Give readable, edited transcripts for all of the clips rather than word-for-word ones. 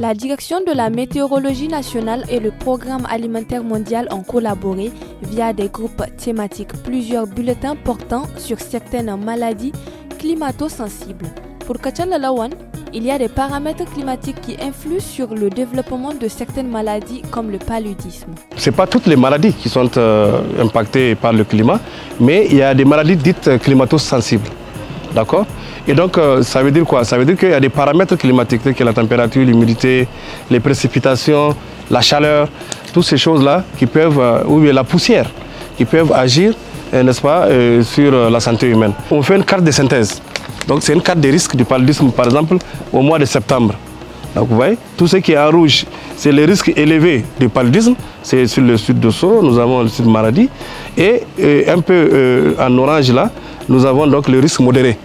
La direction de la météorologie nationale et le programme alimentaire mondial ont collaboré via des groupes thématiques, plusieurs bulletins portant sur certaines maladies climato-sensibles. Pour Kachala Lawan, il y a des paramètres climatiques qui influent sur le développement de certaines maladies comme le paludisme. Ce n'est pas toutes les maladies qui sont impactées par le climat, mais il y a des maladies dites climato-sensibles. D'accord ? Et donc, ça veut dire quoi? Ça veut dire qu'il y a des paramètres climatiques, tels que la température, l'humidité, les précipitations, la chaleur, toutes ces choses-là qui peuvent, ou la poussière, qui peuvent agir, n'est-ce pas, sur la santé humaine. On fait une carte de synthèse. Donc, c'est une carte des risques du paludisme, par exemple, au mois de septembre. Donc, vous voyez, tout ce qui est en rouge, c'est les risques élevés du paludisme. C'est sur le sud de Soro, nous avons le sud Maradi. Et un peu en orange, là, nous avons donc le risque modéré.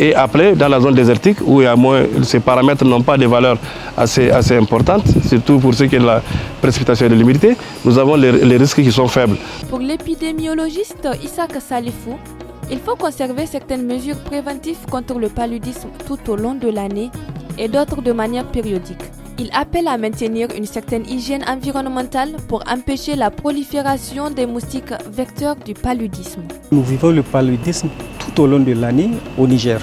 Et après, dans la zone désertique, où il y a moins, ces paramètres n'ont pas de valeur assez importantes, surtout pour ce qui est de la précipitation et de l'humidité, nous avons les risques qui sont faibles. Pour l'épidémiologiste Issaka Salifou, il faut conserver certaines mesures préventives contre le paludisme tout au long de l'année et d'autres de manière périodique. Il appelle à maintenir une certaine hygiène environnementale pour empêcher la prolifération des moustiques vecteurs du paludisme. Nous vivons le paludisme tout au long de l'année au Niger.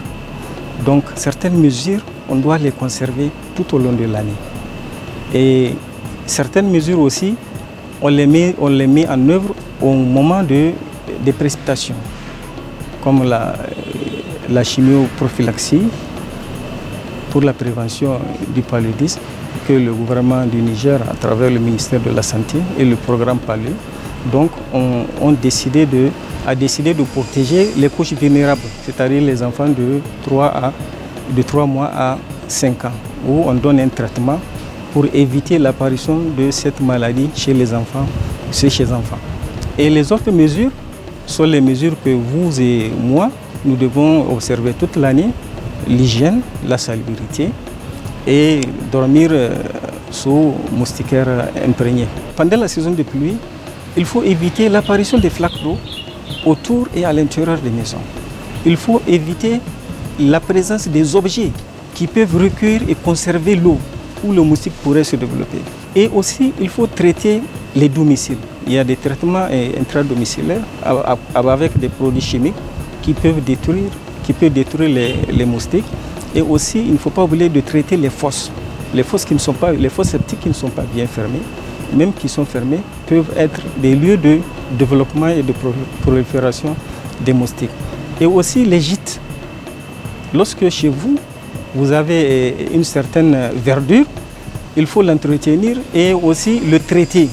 Donc certaines mesures, on doit les conserver tout au long de l'année. Et certaines mesures aussi, on les met en œuvre au moment des précipitations, comme la chimioprophylaxie pour la prévention du paludisme, que le gouvernement du Niger, à travers le ministère de la Santé et le programme PALU, donc a décidé de protéger les couches vulnérables, c'est-à-dire les enfants de 3 mois à 5 ans, où on donne un traitement pour éviter l'apparition de cette maladie chez les enfants. Et les autres mesures sont les mesures que vous et moi, nous devons observer toute l'année: l'hygiène, la salubrité et dormir sous moustiquaires imprégnés. Pendant la saison de pluie, il faut éviter l'apparition des flaques d'eau autour et à l'intérieur des maisons. Il faut éviter la présence des objets qui peuvent recueillir et conserver l'eau où le moustique pourrait se développer. Et aussi, il faut traiter les domiciles. Il y a des traitements intradomiciliaires avec des produits chimiques qui peuvent détruire les moustiques. Et aussi, il ne faut pas oublier de traiter les fosses. Les fosses septiques qui ne sont pas bien fermées, même qui sont fermées, peuvent être des lieux de développement et de prolifération des moustiques. Et aussi les gîtes. Lorsque chez vous, vous avez une certaine verdure, il faut l'entretenir et aussi le traiter.